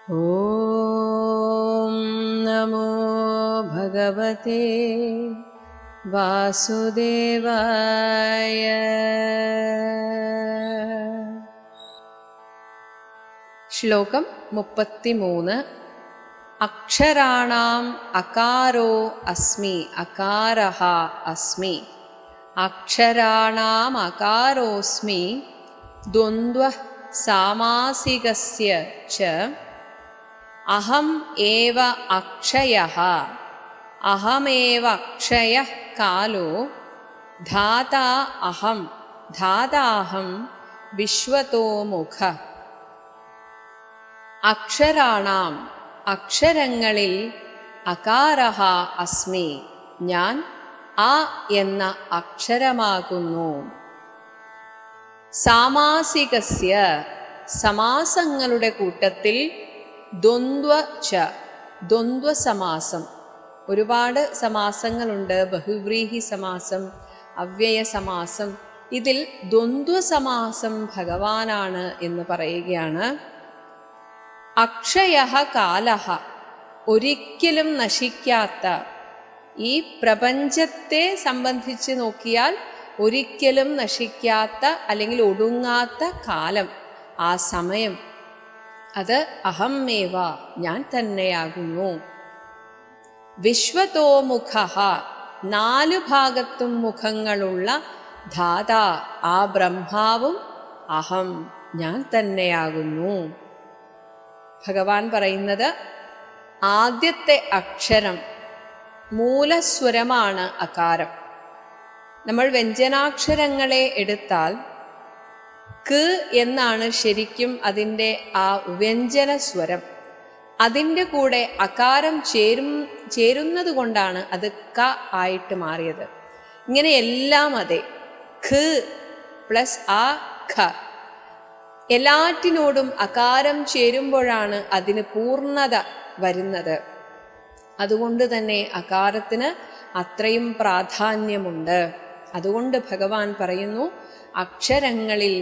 ഓം നമോ ഭഗവതേ വാസുദേവായ. ശ്ലോകം 33. അക്ഷരാണാം അകാരോ അസ്മി അകാരഃ അസ്മി. അക്ഷരാണാം അകാരോസ്മി ദ്വന്ദ്വഃ സാമാസികസ്യ ച അഹം ഏവ അക്ഷയഃ അഹമേവ അക്ഷയഃ കാലോ ധാതാ അഹം ധാതാഹം വിശ്വതോ മുഖഃ. അക്ഷരാണാം അക്ഷരങ്ങളിൽ അകാരഃ അസ്മി ഞാൻ അ എന്ന അക്ഷരമാകുന്നു. സാമാസികസ്യ സമാസങ്ങളുടെ കൂട്ടത്തിൽ ദ്വന്ദ്വ ച ദ്വന്ദ്വസമാസം. ഒരുപാട് സമാസങ്ങളുണ്ട്. ബഹുവ്രീഹി സമാസം, അവ്യയ സമാസം. ഇതിൽ ദ്വന്ദ്വസമാസം ഭഗവാനാണ് എന്ന് പറയുകയാണ്. അക്ഷയഃ കാലഃ ഒരിക്കലും നശിക്കാത്ത, ഈ പ്രപഞ്ചത്തെ സംബന്ധിച്ച് നോക്കിയാൽ ഒരിക്കലും നശിക്കാത്ത അല്ലെങ്കിൽ ഒടുങ്ങാത്ത കാലം, ആ സമയം, അത് അഹമേവ ഞാൻ തന്നെയാകുന്നു. വിശ്വതോ മുഖഃ നാലു ഭാഗത്തും മുഖങ്ങളുള്ള ധാതാ ആ ബ്രഹ്മാവും അഹം ഞാൻ തന്നെയാകുന്നു. ഭഗവാൻ പറയുന്നത് ആദ്യത്തെ അക്ഷരം മൂലസ്വരമാണ് അകാരം. നമ്മൾ വ്യഞ്ജനാക്ഷരങ്ങളെ എടുത്താൽ ക് എന്നാണ് ശരിക്കും അതിൻ്റെ ആ വ്യഞ്ജന സ്വരം. അതിൻ്റെ കൂടെ അകാരം ചേരുന്നത് കൊണ്ടാണ് അത് ക ആയിട്ട് മാറിയത്. ഇങ്ങനെയെല്ലാം അതെ, ഖ് പ്ലസ് ആ ഖ, എല്ലാറ്റിനോടും അകാരം ചേരുമ്പോഴാണ് അതിന് പൂർണ്ണത വരുന്നത്. അതുകൊണ്ട് തന്നെ അകാരത്തിന് അത്രയും പ്രാധാന്യമുണ്ട്. അതുകൊണ്ട് ഭഗവാൻ പറയുന്നു, അക്ഷരങ്ങളിൽ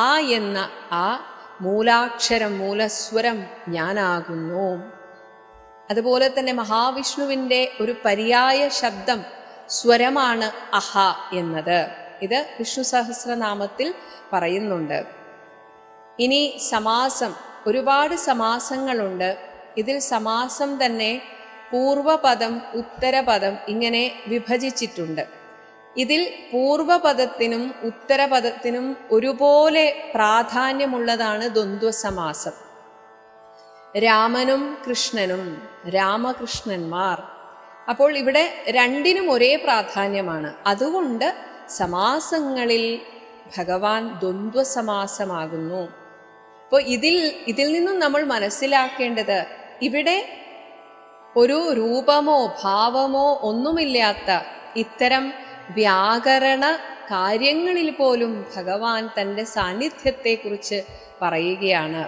ആ എന്ന ആ മൂലാക്ഷരം, മൂലസ്വരം ഞാനാകുന്നു. അതുപോലെ തന്നെ മഹാവിഷ്ണുവിൻ്റെ ഒരു പര്യായ ശബ്ദം സ്വരമാണ് അഹ എന്നത്. ഇത് വിഷ്ണു സഹസ്രനാമത്തിൽ പറയുന്നുണ്ട്. ഇനി സമാസം, ഒരുപാട് സമാസങ്ങളുണ്ട്. ഇതിൽ സമാസം തന്നെ പൂർവപദം, ഉത്തരപദം ഇങ്ങനെ വിഭജിച്ചിട്ടുണ്ട്. ഇതിൽ പൂർവപദത്തിനും ഉത്തരപദത്തിനും ഒരുപോലെ പ്രാധാന്യമുള്ളതാണ് ദ്വന്ദ്വസമാസം. രാമനും കൃഷ്ണനും, രാമകൃഷ്ണന്മാർ. അപ്പോൾ ഇവിടെ രണ്ടിനും ഒരേ പ്രാധാന്യമാണ്. അതുകൊണ്ട് സമാസങ്ങളിൽ ഭഗവാൻ ദ്വന്ദ്വസമാസമാകുന്നു. അപ്പോൾ ഇതിൽ നിന്നും നമ്മൾ മനസ്സിലാക്കേണ്ടത്, ഇവിടെ ഒരു രൂപമോ ഭാവമോ ഒന്നുമില്ലാത്ത ഇത്തരം വ്യാകരണ കാര്യങ്ങളിൽ പോലും ഭഗവാൻ തൻ്റെ സാന്നിധ്യത്തെക്കുറിച്ച് പറയുകയാണ്.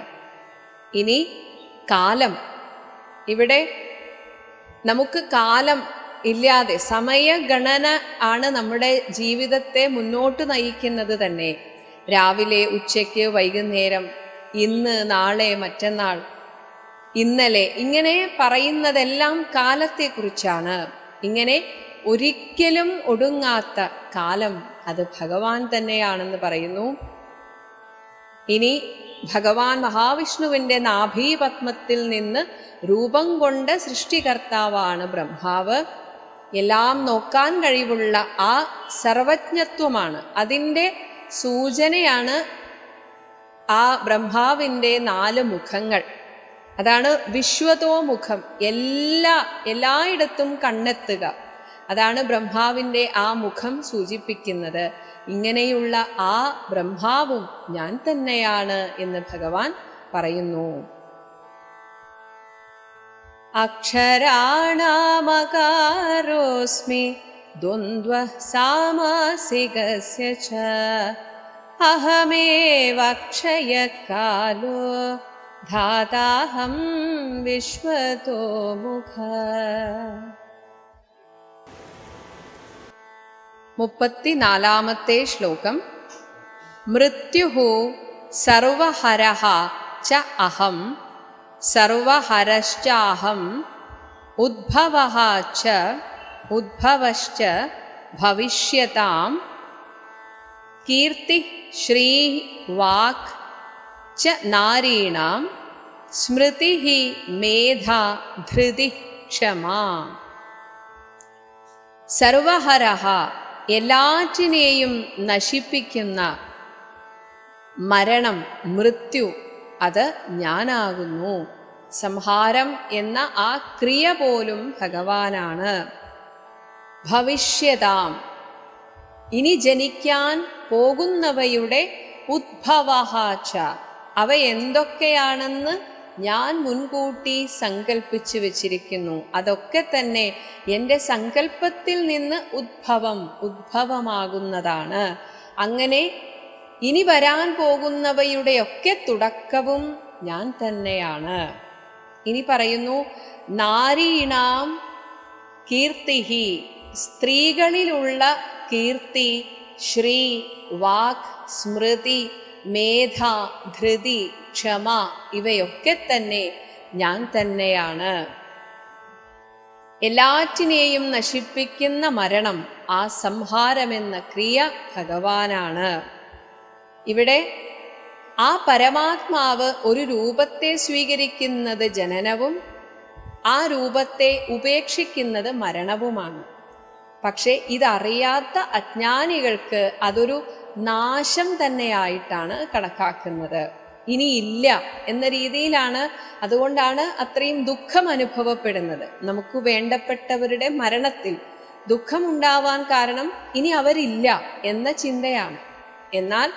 ഇനി കാലം, ഇവിടെ നമുക്ക് കാലം ഇല്ലാതെ, സമയഗണന ആണ് നമ്മുടെ ജീവിതത്തെ മുന്നോട്ട് നയിക്കുന്നത് തന്നെ. രാവിലെ, ഉച്ചയ്ക്ക്, വൈകുന്നേരം, ഇന്ന്, നാളെ, മറ്റന്നാൾ, ഇന്നലെ, ഇങ്ങനെ പറയുന്നതെല്ലാം കാലത്തെക്കുറിച്ചാണ്. ഇങ്ങനെ ഒരിക്കലും ഒടുങ്ങാത്ത കാലം അത് ഭഗവാൻ തന്നെയാണെന്ന് പറയുന്നു. ഇനി ഭഗവാൻ മഹാവിഷ്ണുവിൻ്റെ നാഭീപത്മത്തിൽ നിന്ന് രൂപം കൊണ്ട സൃഷ്ടികർത്താവാണ് ബ്രഹ്മാവ്. എല്ലാം നോക്കാൻ കഴിവുള്ള ആ സർവജ്ഞത്വമാണ്, അതിൻ്റെ സൂചനയാണ് ആ ബ്രഹ്മാവിൻ്റെ 4 മുഖങ്ങൾ. അതാണ് വിശ്വതോ മുഖം, എല്ലായിടത്തും കണ്ണെത്തുക. അതാണ് ബ്രഹ്മാവിൻ്റെ ആ മുഖം സൂചിപ്പിക്കുന്നത്. ഇങ്ങനെയുള്ള ആ ബ്രഹ്മാവും ഞാൻ തന്നെയാണ് എന്ന് ഭഗവാൻ പറയുന്നു. അക്ഷരാണാമകാരോസ്മി ദ്വന്ദ്വഃ സാമാസികസ്യ ച അഹമേവ അക്ഷയകാലോ ധാതാഹം വിശ്വതോ മുഖഃ. 34-ാമത്തെ ശ്ലോകം. മൃത്യുഃ സർവഹരഃ ച അഹം സർവഹരശ്ചാഹം ഉദ്ഭവഃ ച ഉദ്ഭവശ്ച ഭവിഷ്യതാം കീർത്തി ശ്രീ വാക് ച നാരീണാം സ്മൃതി മേധ ധൃതി ക്ഷമാ. സർവഹരഃ എല്ലാറ്റിനെയും നശിപ്പിക്കുന്ന മരണം, മൃത്യു, അത് ഞാനാകുന്നു. സംഹാരം എന്ന ആ ക്രിയ പോലും ഭഗവാനാണ്. ഭവിഷ്യതാം ഇനി ജനിക്കാൻ പോകുന്നവയുടെ ഉദ്ഭവഃ ച അവ എന്തൊക്കെയാണെന്ന് ഞാൻ മുൻകൂട്ടി സങ്കല്പിച്ചു വച്ചിരിക്കുന്നു. അതൊക്കെ തന്നെ എൻ്റെ സങ്കല്പത്തിൽ നിന്ന് ഉദ്ഭവമാകുന്നതാണ്. അങ്ങനെ ഇനി വരാൻ പോകുന്നവയുടെയൊക്കെ തുടക്കവും ഞാൻ തന്നെയാണ്. ഇനി പറയുന്നു, നാരീണാം കീർത്തിഹി സ്ത്രീകളിലുള്ള കീർത്തി, ശ്രീ വാക് സ്മൃതി മേധ ധൃതി ക്ഷമ ഇവയൊക്കെ തന്നെ ഞാൻ തന്നെയാണ്. എല്ലാറ്റിനെയും നശിപ്പിക്കുന്ന മരണം, ആ സംഹാരമെന്ന ക്രിയ ഭഗവാനാണ്. ഇവിടെ ആ പരമാത്മാവ് ഒരു രൂപത്തെ സ്വീകരിക്കുന്നത് ജനനവും ആ രൂപത്തെ ഉപേക്ഷിക്കുന്നത് മരണവുമാണ്. പക്ഷെ ഇതറിയാത്ത അജ്ഞാനികൾക്ക് അതൊരു നാശം തന്നെയായിട്ടാണ് കണക്കാക്കുന്നത്. ഇനിയില്ല എന്ന രീതിയിലാണ്. അതുകൊണ്ടാണ് അത്രയും ദുഃഖം അനുഭവപ്പെടുന്നത്. നമുക്ക് വേണ്ടപ്പെട്ടവരുടെ മരണത്തിൽ ദുഃഖമുണ്ടാവാൻ കാരണം ഇനി അവരില്ല എന്ന ചിന്തയാണ്. എന്നാൽ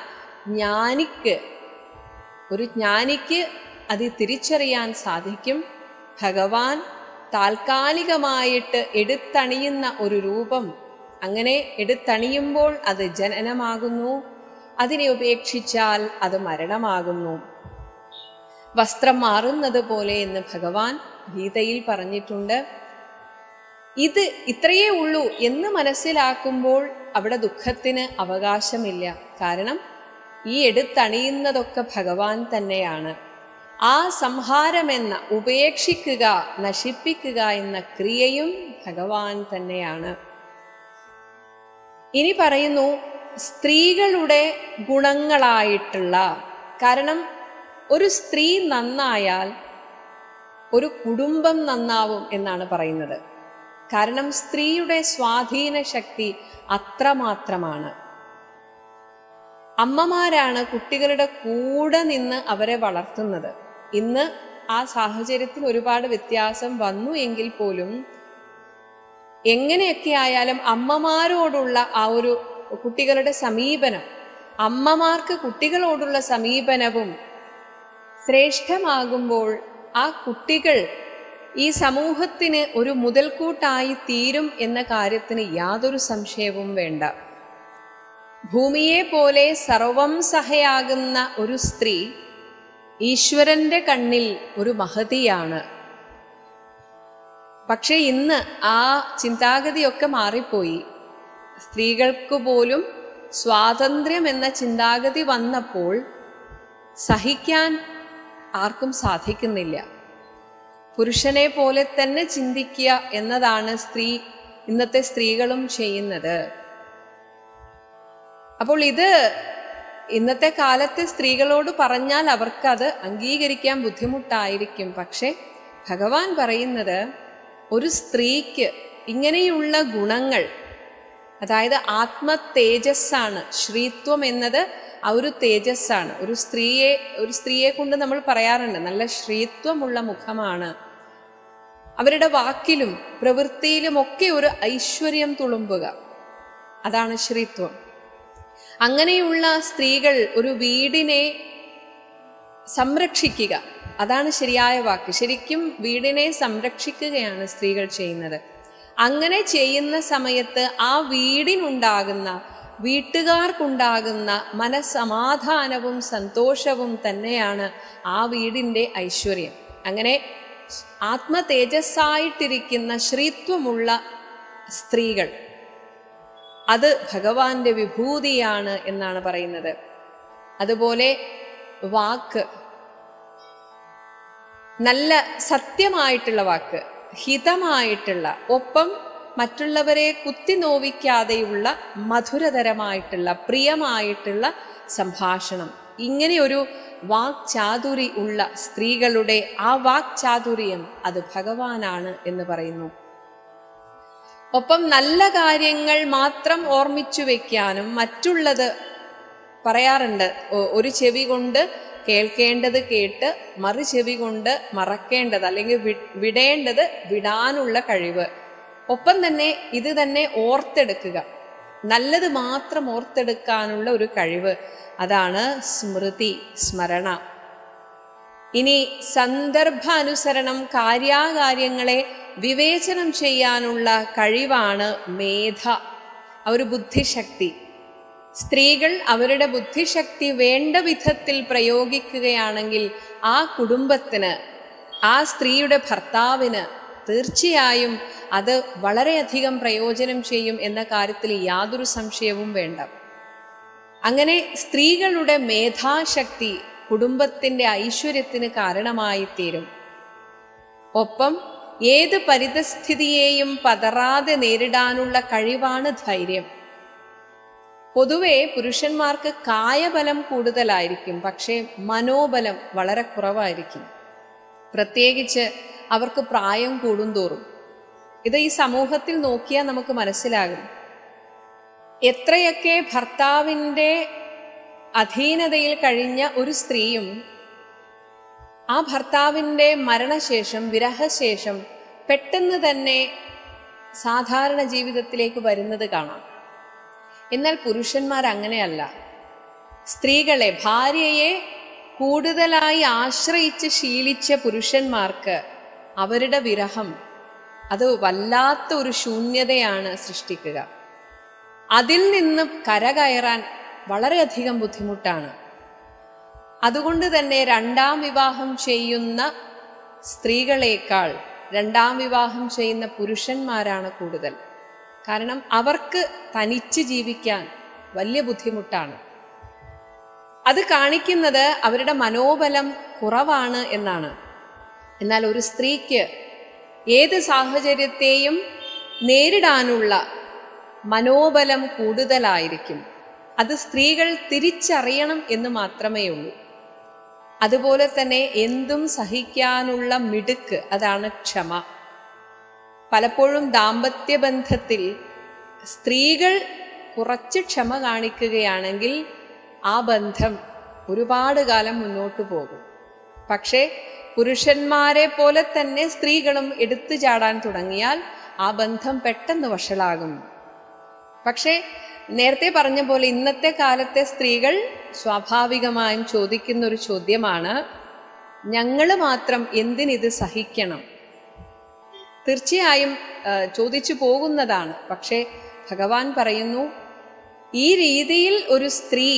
ഒരു ജ്ഞാനിക്ക് അത് തിരിച്ചറിയാൻ സാധിക്കും. ഭഗവാൻ താൽക്കാലികമായിട്ട് എടുത്തണിയുന്ന ഒരു രൂപം, അങ്ങനെ എടുത്തണിയുമ്പോൾ അത് ജനനമാകുന്നു, അതിനെ ഉപേക്ഷിച്ചാൽ അത് മരണമാകുന്നു. വസ്ത്രം മാറുന്നത് പോലെ എന്ന് ഭഗവാൻ ഗീതയിൽ പറഞ്ഞിട്ടുണ്ട്. ഇത് ഇത്രയേ ഉള്ളൂ എന്ന് മനസ്സിലാക്കുമ്പോൾ അവിടെ ദുഃഖത്തിന് അവകാശമില്ല. കാരണം ഈ എടുത്തണിയുന്നതൊക്കെ ഭഗവാൻ തന്നെയാണ്. ആ സംഹാരമെന്ന ഉപേക്ഷിക്കുക, നശിപ്പിക്കുക എന്ന ക്രിയയും ഭഗവാൻ തന്നെയാണ്. ഇനി പറയുന്നു സ്ത്രീകളുടെ ഗുണങ്ങളായിട്ടുള്ള, കാരണം ഒരു സ്ത്രീ നന്നായാൽ ഒരു കുടുംബം നന്നാവും എന്നാണ് പറയുന്നത്. കാരണം സ്ത്രീയുടെ സ്വാധീന ശക്തി അത്രമാത്രമാണ്. അമ്മമാരാണ് കുട്ടികളുടെ കൂടെ നിന്ന് അവരെ വളർത്തുന്നത്. ഇന്ന് ആ സാഹചര്യത്തിൽ ഒരുപാട് വ്യത്യാസം വന്നു എങ്കിൽ പോലും എങ്ങനെയൊക്കെ ആയാലും അമ്മമാരോടുള്ള ആ ഒരു കുട്ടികളുടെ സമീപനം, അമ്മമാർക്ക് കുട്ടികളോടുള്ള സമീപനവും ശ്രേഷ്ഠമാകുമ്പോൾ ആ കുട്ടികൾ ഈ സമൂഹത്തിന് ഒരു മുതൽക്കൂട്ടായി തീരും എന്ന കാര്യത്തിന് യാതൊരു സംശയവും വേണ്ട. ഭൂമിയെ പോലെ സർവം സഹയാകുന്ന ഒരു സ്ത്രീ ഈശ്വരന്റെ കണ്ണിൽ ഒരു മഹതിയാണ്. പക്ഷെ ഇന്ന് ആ ചിന്താഗതിയൊക്കെ മാറിപ്പോയി. സ്ത്രീകൾക്ക് പോലും സ്വാതന്ത്ര്യം എന്ന ചിന്താഗതി വന്നപ്പോൾ സഹിക്കാൻ ആർക്കും സാധിക്കുന്നില്ല. പുരുഷനെ പോലെ തന്നെ ചിന്തിക്കുക എന്നതാണ് ഇന്നത്തെ സ്ത്രീകളും ചെയ്യുന്നത്. അപ്പോൾ ഇത് ഇന്നത്തെ കാലത്തെ സ്ത്രീകളോട് പറഞ്ഞാൽ അവർക്കത് അംഗീകരിക്കാൻ ബുദ്ധിമുട്ടായിരിക്കും. പക്ഷെ ഭഗവാൻ പറയുന്നത് ഒരു സ്ത്രീക്ക് ഇങ്ങനെയുള്ള ഗുണങ്ങൾ, അതായത് ആത്മതേജസ്സാണ്. ശ്രീത്വം എന്നത് ആ ഒരു തേജസ്സാണ്. ഒരു സ്ത്രീയെ കൊണ്ട് നമ്മൾ പറയാറുണ്ട് നല്ല ശ്രീത്വമുള്ള മുഖമാണ്. അവരുടെ വാക്കിലും പ്രവൃത്തിയിലുമൊക്കെ ഒരു ഐശ്വര്യം തുളുമ്പുക, അതാണ് ശ്രീത്വം. അങ്ങനെയുള്ള സ്ത്രീകൾ ഒരു വീടിനെ സംരക്ഷിക്കുക, അതാണ് ശരിയായ വാക്ക്. ശരിക്കും വീടിനെ സംരക്ഷിക്കുകയാണ് സ്ത്രീകൾ ചെയ്യുന്നത്. അങ്ങനെ ചെയ്യുന്ന സമയത്ത് ആ വീട്ടുകാർക്കുണ്ടാകുന്ന മനസ്സമാധാനവും സന്തോഷവും തന്നെയാണ് ആ വീടിൻ്റെ ഐശ്വര്യം. അങ്ങനെ ആത്മതേജസ്സായിട്ടിരിക്കുന്ന ശ്രീത്വമുള്ള സ്ത്രീകൾ, അത് ഭഗവാന്റെ വിഭൂതിയാണ് എന്നാണ് പറയുന്നത്. അതുപോലെ വാക്ക്, നല്ല സത്യമായിട്ടുള്ള വാക്ക്, ഹിതമായിട്ടുള്ള, ഒപ്പം മറ്റുള്ളവരെ കുത്തിനോവിക്കാതെയുള്ള മധുരതരമായിട്ടുള്ള, പ്രിയമായിട്ടുള്ള സംഭാഷണം. ഇങ്ങനെയൊരു വാക്ചാതുരി ഉള്ള സ്ത്രീകളുടെ ആ വാക്ചാതുര്യം അത് ഭഗവാനാണ് എന്ന് പറയുന്നു. ഒപ്പം നല്ല കാര്യങ്ങൾ മാത്രം ഓർമ്മിച്ചു വെക്കാനും മറ്റുള്ളത് പറയാറുണ്ട്. ഒരു ചെവി കൊണ്ട് കേൾക്കേണ്ടത് കേട്ട് മറു ചെവി കൊണ്ട് മറക്കേണ്ടത് അല്ലെങ്കിൽ വിടേണ്ടത് വിടാനുള്ള കഴിവ്. ഒപ്പം തന്നെ ഇത് തന്നെ ഓർത്തെടുക്കുക, നല്ലത് മാത്രം ഓർത്തെടുക്കാനുള്ള ഒരു കഴിവ്, അതാണ് സ്മൃതി, സ്മരണ. ഇനി സന്ദർഭാനുസരണം കാര്യാകാര്യങ്ങളെ വിവേചനം ചെയ്യാനുള്ള കഴിവാണ് മേധ, ഒരു ബുദ്ധിശക്തി. സ്ത്രീകൾ അവരുടെ ബുദ്ധിശക്തി വേണ്ട വിധത്തിൽ പ്രയോഗിക്കുകയാണെങ്കിൽ ആ കുടുംബത്തിന്, ആ സ്ത്രീയുടെ ഭർത്താവിന് തീർച്ചയായും അത് വളരെയധികം പ്രയോജനം ചെയ്യും എന്ന കാര്യത്തിൽ യാതൊരു സംശയവും വേണ്ട. അങ്ങനെ സ്ത്രീകളുടെ മേധാശക്തി കുടുംബത്തിൻ്റെ ഐശ്വര്യത്തിന് കാരണമായി തീരും. ഒപ്പം ഏത് പരിതസ്ഥിതിയെയും പതറാതെ നേരിടാനുള്ള കഴിവാണ് ധൈര്യം. പൊതുവെ പുരുഷന്മാർക്ക് കായബലം കൂടുതലായിരിക്കും, പക്ഷേ മനോബലം വളരെ കുറവായിരിക്കും. പ്രത്യേകിച്ച് അവർക്ക് പ്രായം കൂടുന്തോറും. ഇത് ഈ സമൂഹത്തിൽ നോക്കിയാൽ നമുക്ക് മനസ്സിലാകും. എത്രയൊക്കെ ഭർത്താവിൻ്റെ അധീനതയിൽ കഴിഞ്ഞ ഒരു സ്ത്രീയും ആ ഭർത്താവിൻ്റെ മരണശേഷം, വിരഹശേഷം പെട്ടെന്ന് തന്നെ സാധാരണ ജീവിതത്തിലേക്ക് വരുന്നത് കാണാം. എന്നാൽ പുരുഷന്മാർ അങ്ങനെയല്ല. സ്ത്രീകളെ, ഭാര്യയെ കൂടുതലായി ആശ്രയിച്ച് ശീലിച്ച പുരുഷന്മാർക്ക് അവരുടെ വിരഹം അത് വല്ലാത്ത ഒരു ശൂന്യതയാണ് സൃഷ്ടിക്കുക. അതിൽ നിന്ന് കരകയറാൻ വളരെയധികം ബുദ്ധിമുട്ടാണ്. അതുകൊണ്ട് തന്നെ രണ്ടാം വിവാഹം ചെയ്യുന്ന സ്ത്രീകളേക്കാൾ രണ്ടാം വിവാഹം ചെയ്യുന്ന പുരുഷന്മാരാണ് കൂടുതൽ. കാരണം അവർക്ക് തനിച്ച് ജീവിക്കാൻ വലിയ ബുദ്ധിമുട്ടാണ്. അത് കാണിക്കുന്നത് അവരുടെ മനോബലം കുറവാണ് എന്നാണ്. എന്നാൽ ഒരു സ്ത്രീക്ക് ഏത് സാഹചര്യത്തെയും നേരിടാനുള്ള മനോബലം കൂടുതലായിരിക്കും. അത് സ്ത്രീകൾ തിരിച്ചറിയണം എന്ന് മാത്രമേ ഉള്ളൂ. അതുപോലെ തന്നെ എന്തും സഹിക്കാനുള്ള മിടുക്ക്, അതാണ് ക്ഷമ. പലപ്പോഴും ദാമ്പത്യ ബന്ധത്തിൽ സ്ത്രീകൾ കുറച്ച് ക്ഷമ കാണിക്കുകയാണെങ്കിൽ ആ ബന്ധം ഒരുപാട് കാലം മുന്നോട്ട് പോകും. പക്ഷേ പുരുഷന്മാരെ പോലെ തന്നെ സ്ത്രീകളും എടുത്തു ചാടാൻ തുടങ്ങിയാൽ ആ ബന്ധം പെട്ടെന്ന് വഷളാകും. പക്ഷേ നേരത്തെ പറഞ്ഞ പോലെ ഇന്നത്തെ കാലത്തെ സ്ത്രീകൾ സ്വാഭാവികമായും ചോദിക്കുന്ന ഒരു ചോദ്യമാണ്, ഞങ്ങൾ മാത്രം എന്തിനിത് സഹിക്കണം? തീർച്ചയായും ചോദിച്ചു പോകുന്നതാണ്. പക്ഷേ ഭഗവാൻ പറയുന്നു, ഈ രീതിയിൽ ഒരു സ്ത്രീ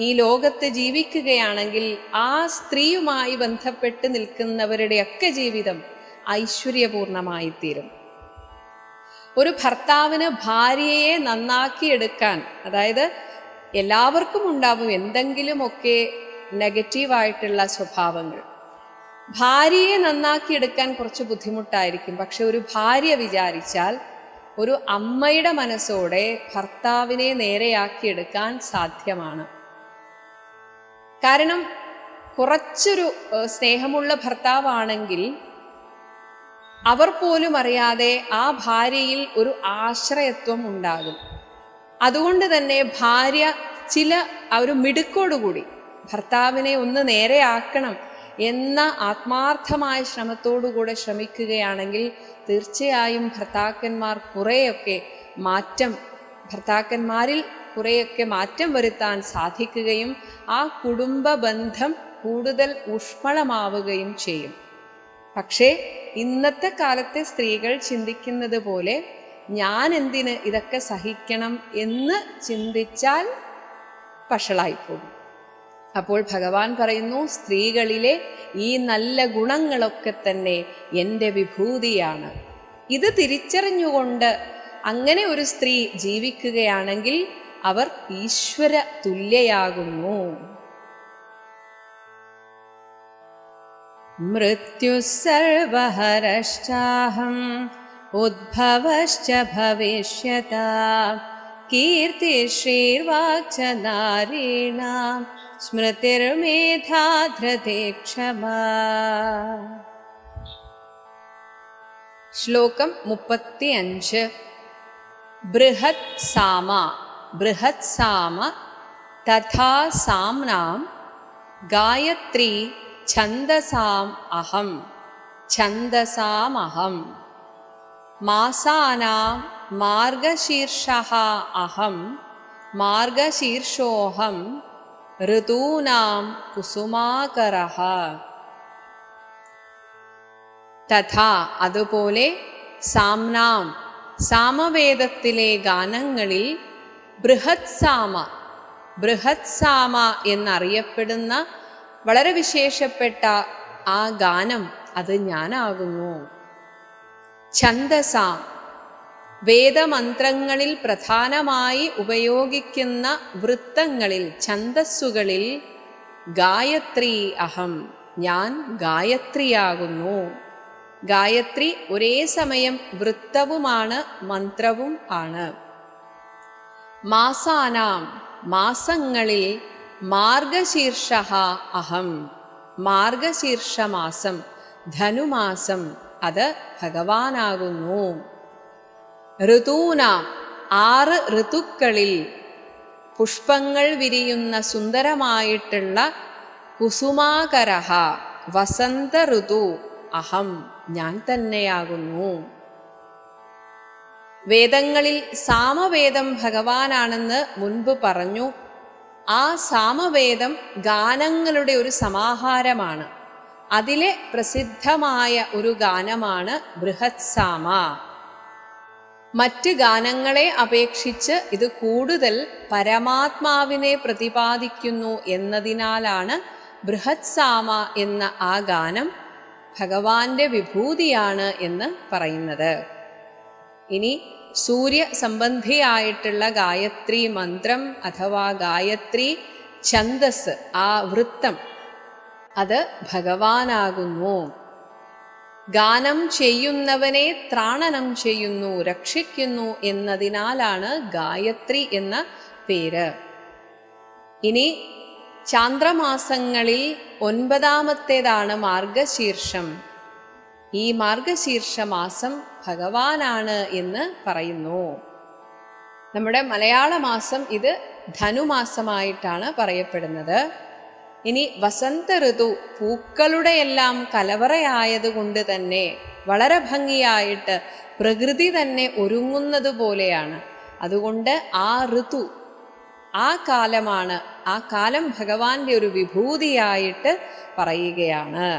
ഈ ലോകത്ത് ജീവിക്കുകയാണെങ്കിൽ ആ സ്ത്രീയുമായി ബന്ധപ്പെട്ട് നിൽക്കുന്നവരുടെയൊക്കെ ജീവിതം ഐശ്വര്യപൂർണമായിത്തീരും. ഒരു ഭർത്താവിന് ഭാര്യയെ നന്നാക്കിയെടുക്കാൻ, അതായത് എല്ലാവർക്കും ഉണ്ടാവും എന്തെങ്കിലുമൊക്കെ നെഗറ്റീവായിട്ടുള്ള സ്വഭാവങ്ങൾ. ഭാര്യയെ നന്നാക്കിയെടുക്കാൻ കുറച്ച് ബുദ്ധിമുട്ടായിരിക്കും. പക്ഷെ ഒരു ഭാര്യ വിചാരിച്ചാൽ ഒരു അമ്മയുടെ മനസ്സോടെ ഭർത്താവിനെ നേരെയാക്കിയെടുക്കാൻ സാധ്യമാണ്. കാരണം കുറച്ചൊരു സ്നേഹമുള്ള ഭർത്താവാണെങ്കിൽ അവർ പോലും അറിയാതെ ആ ഭാര്യയിൽ ഒരു ആശ്രയത്വം ഉണ്ടാകും. അതുകൊണ്ട് തന്നെ ഭാര്യ ഒരു മിടുക്കോടുകൂടി ഭർത്താവിനെ ഒന്ന് നേരെയാക്കണം എന്ന ആത്മാർത്ഥമായ ശ്രമത്തോടുകൂടെ ശ്രമിക്കുകയാണെങ്കിൽ തീർച്ചയായും ഭർത്താക്കന്മാരിൽ കുറേയൊക്കെ മാറ്റം വരുത്താൻ സാധിക്കുകയും ആ കുടുംബ ബന്ധം കൂടുതൽ ഊഷ്മളമാവുകയും ചെയ്യും. പക്ഷേ ഇന്നത്തെ കാലത്തെ സ്ത്രീകൾ ചിന്തിക്കുന്നത് പോലെ ഞാൻ എന്തിന് ഇതൊക്കെ സഹിക്കണം എന്ന് ചിന്തിച്ചാൽ വഷളായിപ്പോകും. അപ്പോൾ ഭഗവാൻ പറയുന്നു, സ്ത്രീകളിലെ ഈ നല്ല ഗുണങ്ങളൊക്കെ തന്നെ എൻ്റെ വിഭൂതിയാണ്. ഇത് തിരിച്ചറിഞ്ഞുകൊണ്ട് അങ്ങനെ ഒരു സ്ത്രീ ജീവിക്കുകയാണെങ്കിൽ അവർ ഈശ്വര തുല്യയാകുന്നു. മൃത്യുഃ സർവഹരശ്ചാഹം ഉദ്ഭവശ്ച ഭവിഷ്യതാം കീർത്തിശ്രീർവാക്ച നാരീണാം സ്മൃതിർമേധാ ധൃതി ക്ഷമാ. ശ്ലോകം 35. ബൃഹത് സാമ ബൃഹത് സാമ തഥാ സാംനാം ഗായത്രീ ഛന്ദസാം അഹം ഛന്ദസാമഹം മാസാനാം മാർഗശീർഷഃ അഹം മാർഗശീർഷോഹം ഋതൂനാം കുസുമാകരഃ. തഥാ അതുപോലെ സാംനാം സാമവേദത്തിലെ ഗാനങ്ങളിൽ ബൃഹത് സാമ ബൃഹത് സാമ എന്നറിയപ്പെടുന്ന വളരെ വിശേഷപ്പെട്ട ആ ഗാനം അത് ഞാനാകുന്നു. ഛന്ദസാം വേദമന്ത്രങ്ങളിൽ പ്രധാനമായി ഉപയോഗിക്കുന്ന വൃത്തങ്ങളിൽ ഛന്ദസ്സുകളിൽ ഗായത്രി അഹം ഞാൻ ഗായത്രിയാകുന്നു. ഗായത്രി ഒരേ സമയം വൃത്തവുമാണ് മന്ത്രവും ആണ്. മാസാനാം മാസങ്ങളിൽ മാർഗശീർഷഃ അഹം മാർഗശീർഷമാസം ധനുമാസം അത് ഭഗവാനാകുന്നു. ഋതൂനാം 6 ഋതുക്കളിൽ പുഷ്പങ്ങൾ വിരിയുന്ന സുന്ദരമായിട്ടുള്ള കുസുമാകരഃ വസന്ത ഋതു അഹം ഞാൻ തന്നെയാകുന്നു. വേദങ്ങളിൽ സാമവേദം ഭഗവാനാണെന്ന് മുൻപ് പറഞ്ഞു. ആ സാമവേദം ഗാനങ്ങളുടെ ഒരു സമാഹാരമാണ്. അതിലെ പ്രസിദ്ധമായ ഒരു ഗാനമാണ് ബൃഹത് സാമ. മറ്റ് ഗാനങ്ങളെ അപേക്ഷിച്ച് ഇത് കൂടുതൽ പരമാത്മാവിനെ പ്രതിപാദിക്കുന്നു എന്നതിനാലാണ് ബൃഹത് സാമ എന്ന ആ ഗാനം ഭഗവാന്റെ വിഭൂതിയാണ് എന്ന് പറയുന്നത്. ഇനി സൂര്യ സംബന്ധിയായിട്ടുള്ള ഗായത്രി മന്ത്രം അഥവാ ഗായത്രി ഛന്ദസ് ആ വൃത്തം അത് ഭഗവാനാകുന്നു. ഗാനം ചെയ്യുന്നവനെ ത്രാണനം ചെയ്യുന്നു രക്ഷിക്കുന്നു എന്നതിനാലാണ് ഗായത്രി എന്ന പേര്. ഇനി ചാന്ദ്രമാസങ്ങളിൽ 9ാമത്തേതാണ് മാർഗശീർഷം. ഈ മാർഗശീർഷ മാസം ഭഗവാനാണ് എന്ന് പറയുന്നു. നമ്മുടെ മലയാള മാസം ഇത് ധനുമാസമായിട്ടാണ് പറയപ്പെടുന്നത്. ഇനി വസന്ത ഋതു പൂക്കളുടെ എല്ലാം കലവറയായതുകൊണ്ട് തന്നെ വളരെ ഭംഗിയായിട്ട് പ്രകൃതി തന്നെ ഒരുങ്ങുന്നത് പോലെയാണ്. അതുകൊണ്ട് ആ ഋതു ആ കാലമാണ്. ആ കാലം ഭഗവാന്റെ ഒരു വിഭൂതിയായിട്ട് പറയുകയാണ്.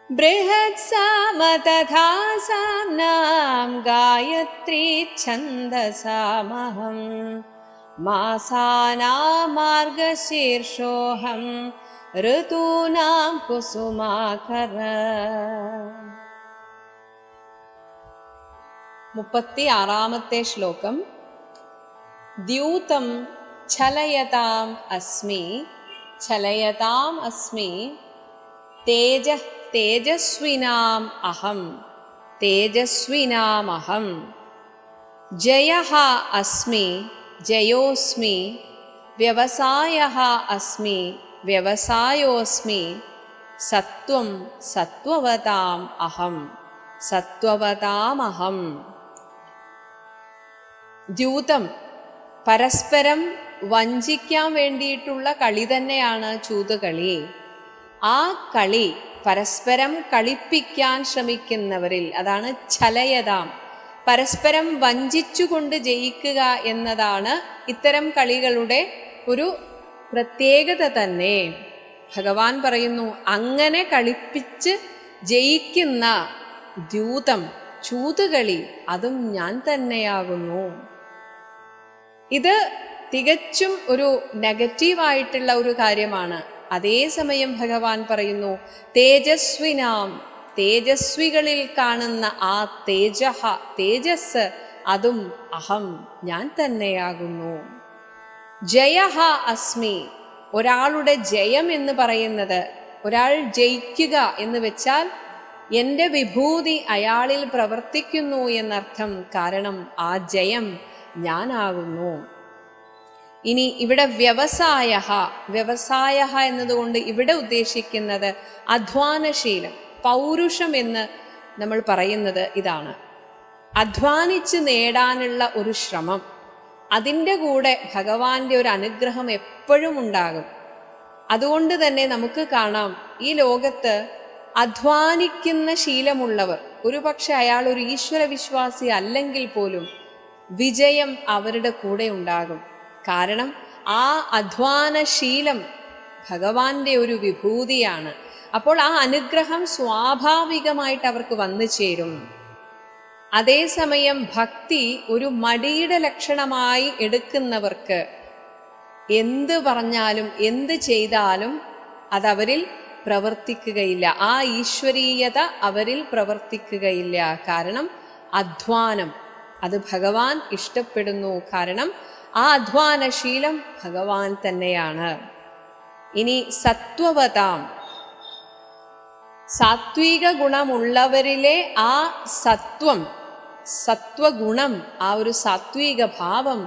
ബൃഹത് സാമ തഥാ സാംനാം ഗായത്രീ ഛന്ദസാമഹം മാസാനാം മാർഗശീർഷോഹം ഋതൂനാം കുസുമാകര. 36ാമത്തെ ശ്ലോകം. ദ്യൂതം ഛലയതാം അസ്മി ഛലയതാം അസ്മി തേജസ്വിനാം അഹം തേജസ്വിനാമഹം ജയഃ അസ്മി ജയോസ്മി വ്യവസായഃ അസ്മി വ്യവസായോസ്മി സത്വം സത്വവതാം അഹം സത്വവതാമഹം. ദ്യൂതം പരസ്പരം വഞ്ചിക്കാൻ വേണ്ടിയിട്ടുള്ള കളി തന്നെയാണ് ചൂതുകളി. ആ കളി പരസ്പരം കളിപ്പിക്കാൻ ശ്രമിക്കുന്നവരിൽ അതാണ് ഛലയതാം. പരസ്പരം വഞ്ചിച്ചുകൊണ്ട് ജയിക്കുക എന്നതാണ് ഇത്തരം കളികളുടെ ഒരു പ്രത്യേകത തന്നെ. ഭഗവാൻ പറയുന്നു അങ്ങനെ കളിപ്പിച്ച് ജയിക്കുന്ന ദ്യൂതം ചൂതുകളി അതും ഞാൻ തന്നെയാകുന്നു. ഇത് തികച്ചും ഒരു നെഗറ്റീവായിട്ടുള്ള ഒരു കാര്യമാണ്. അതേസമയം ഭഗവാൻ പറയുന്നു തേജസ്വിനാം തേജസ്വികളിൽ കാണുന്ന ആ തേജസ് അതും അഹം ഞാൻ തന്നെയാകുന്നു. ജയഃ അസ്മി ഒരാളുടെ ജയം എന്ന് പറയുന്നത്, ഒരാൾ ജയിക്കുക എന്ന് വെച്ചാൽ എൻ്റെ വിഭൂതി അയാളിൽ പ്രവർത്തിക്കുന്നു എന്നർത്ഥം. കാരണം ആ ജയം ഞാനാകുന്നു. ഇനി ഇവിടെ വ്യവസായ എന്നതുകൊണ്ട് ഇവിടെ ഉദ്ദേശിക്കുന്നത് അധ്വാനശീലം, പൗരുഷം എന്ന് നമ്മൾ പറയുന്നത് ഇതാണ്. അധ്വാനിച്ച് നേടാനുള്ള ഒരു ശ്രമം, അതിൻ്റെ കൂടെ ഭഗവാന്റെ ഒരു അനുഗ്രഹം എപ്പോഴും ഉണ്ടാകും. അതുകൊണ്ട് തന്നെ നമുക്ക് കാണാം, ഈ ലോകത്ത് അധ്വാനിക്കുന്ന ശീലമുള്ളവർ, ഒരുപക്ഷെ അയാൾ ഒരു ഈശ്വര വിശ്വാസി അല്ലെങ്കിൽ പോലും വിജയം അവരുടെ കൂടെ ഉണ്ടാകും. കാരണം ആ അധ്വാനശീലം ഭഗവാന്റെ ഒരു വിഭൂതിയാണ്. അപ്പോൾ ആ അനുഗ്രഹം സ്വാഭാവികമായിട്ട് അവർക്ക് വന്നു ചേരും. അതേസമയം ഭക്തി ഒരു മടിയുടെ ലക്ഷണമായി എടുക്കുന്നവർക്ക് എന്ത് പറഞ്ഞാലും എന്ത് ചെയ്താലും അതവരിൽ പ്രവർത്തിക്കുകയില്ല, ആ ഈശ്വരീയത അവരിൽ പ്രവർത്തിക്കുകയില്ല. കാരണം അധ്വാനം അത് ഭഗവാൻ ഇഷ്ടപ്പെടുന്നു. കാരണം ആ അധ്വാനശീലം ഭഗവാൻ തന്നെയാണ്. ഇനി സത്വവതാം, സാത്വിക ഗുണമുള്ളവരിലെ ആ സത്വഗുണം, ആ ഒരു സാത്വിക ഭാവം,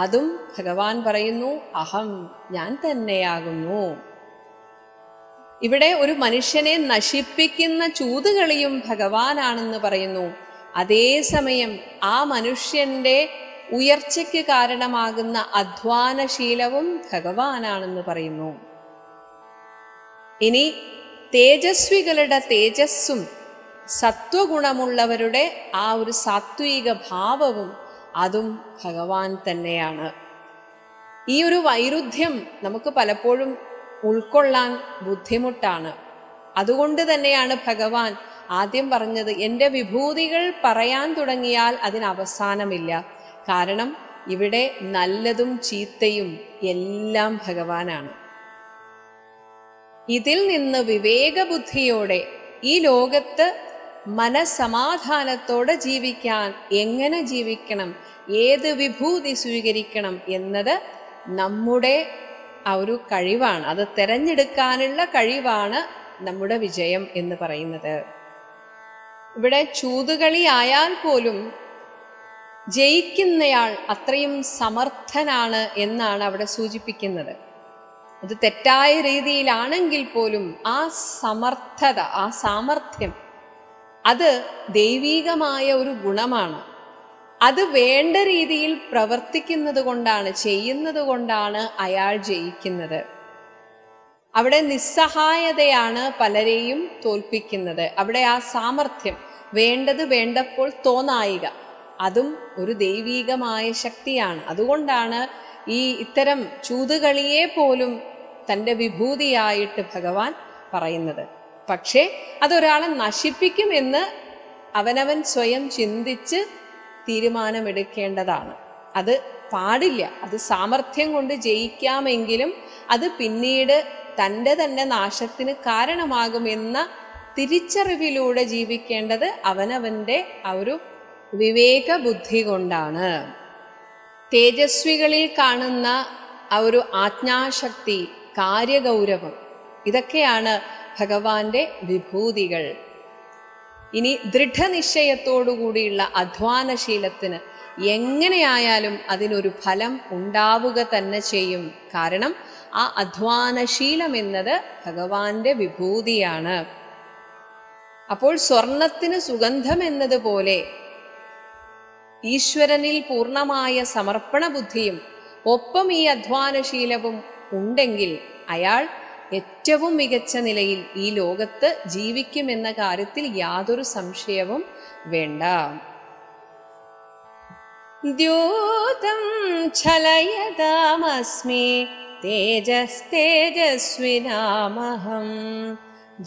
അതും ഭഗവാൻ പറയുന്നു അഹം, ഞാൻ തന്നെയാകുന്നു. ഇവിടെ ഒരു മനുഷ്യനെ നശിപ്പിക്കുന്ന ചൂതുകളിയും ഭഗവാനാണെന്ന് പറയുന്നു. അതേസമയം ആ മനുഷ്യന്റെ ഉയർച്ചയ്ക്ക് കാരണമാകുന്ന അധ്വാനശീലവും ഭഗവാനാണെന്ന് പറയുന്നു. ഇനി തേജസ്വികളുടെ തേജസ്സും സത്വഗുണമുള്ളവരുടെ ആ ഒരു സാത്വിക ഭാവവും അതും ഭഗവാൻ തന്നെയാണ്. ഈ ഒരു വൈരുദ്ധ്യം നമുക്ക് പലപ്പോഴും ഉൾക്കൊള്ളാൻ ബുദ്ധിമുട്ടാണ്. അതുകൊണ്ട് തന്നെയാണ് ഭഗവാൻ ആദ്യം പറഞ്ഞത്, എൻ്റെ വിഭൂതികൾ പറയാൻ തുടങ്ങിയാൽ അതിന് അവസാനമില്ല. കാരണം ഇവിടെ നല്ലതും ചീത്തയും എല്ലാം ഭഗവാനാണ്. ഇതിൽ നിന്ന് വിവേകബുദ്ധിയോടെ ഈ ലോകത്ത് മനസ്സമാധാനത്തോടെ ജീവിക്കാൻ എങ്ങനെ ജീവിക്കണം, ഏത് വിഭൂതി സ്വീകരിക്കണം എന്നത് നമ്മുടെ ആ ഒരു കഴിവാണ്. അത് തെരഞ്ഞെടുക്കാനുള്ള കഴിവാണ് നമ്മുടെ വിജയം എന്ന് പറയുന്നത്. ഇവിടെ ചൂതുകളി ആയാൽ പോലും ജയിക്കുന്നയാൾ അത്രയും സമർത്ഥനാണ് എന്നാണ് അവിടെ സൂചിപ്പിക്കുന്നത്. അത് തെറ്റായ രീതിയിലാണെങ്കിൽ പോലും ആ സമർത്ഥത, ആ സാമർഥ്യം, അത് ദൈവീകമായ ഒരു ഗുണമാണ്. അത് വേണ്ട രീതിയിൽ പ്രവർത്തിക്കുന്നത് കൊണ്ടാണ്, ചെയ്യുന്നത് കൊണ്ടാണ് അയാൾ ജയിക്കുന്നത്. അവിടെ നിസ്സഹായതയാണ് പലരെയും തോൽപ്പിക്കുന്നത്. അവിടെ ആ സാമർഥ്യം, വേണ്ടത് വേണ്ടപ്പോൾ തോന്നായിക, അതും ഒരു ദൈവീകമായ ശക്തിയാണ്. അതുകൊണ്ടാണ് ഈ ഇത്തരം ചൂതുകളിയെ പോലും തൻ്റെ വിഭൂതിയായിട്ട് ഭഗവാൻ പറയുന്നത്. പക്ഷേ അതൊരാളെ നശിപ്പിക്കുമെന്ന് അവനവൻ സ്വയം ചിന്തിച്ച് തീരുമാനമെടുക്കേണ്ടതാണ്. അത് പാടില്ല. അത് സാമർഥ്യം കൊണ്ട് ജയിക്കാമെങ്കിലും അത് പിന്നീട് തൻ്റെ തന്നെ നാശത്തിന് കാരണമാകുമെന്ന തിരിച്ചറിവിലൂടെ ജീവിക്കേണ്ടത് അവനവൻ്റെ ആ ഒരു വിവേക ബുദ്ധി കൊണ്ടാണ്. തേജസ്വികളിൽ കാണുന്ന ആ ഒരു ആജ്ഞാശക്തി, കാര്യഗൗരവം, ഇതൊക്കെയാണ് ഭഗവാന്റെ വിഭൂതികൾ. ഇനി ദൃഢനിശ്ചയത്തോടുകൂടിയുള്ള അധ്വാനശീലത്തിന് എങ്ങനെയായാലും അതിനൊരു ഫലം ഉണ്ടാവുക തന്നെ ചെയ്യും. കാരണം ആ അധ്വാനശീലം എന്നത് ഭഗവാന്റെ വിഭൂതിയാണ്. അപ്പോൾ സ്വർണത്തിന് സുഗന്ധം എന്നതുപോലെ ഈശ്വരനിൽ പൂർണ്ണമായ സമർപ്പണ ബുദ്ധിയും ഒപ്പം ഈ അധ്വാനശീലവും ഉണ്ടെങ്കിൽ അയാൾ ഏറ്റവും മികച്ച നിലയിൽ ഈ ലോകത്ത് ജീവിക്കുമെന്ന കാര്യത്തിൽ യാതൊരു സംശയവും വേണ്ട. ദ്യോതം ഛലയതാമസ്മി തേജസ്തേജസ്വിനാമഹം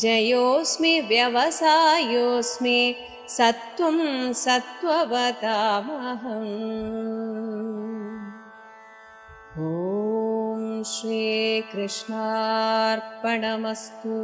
ജയോസ്മി വ്യവസായോസ്മി സത്വം സത്വവതാമഹം. ഓം ശ്രീകൃഷ്ണാർപ്പണമസ്തു.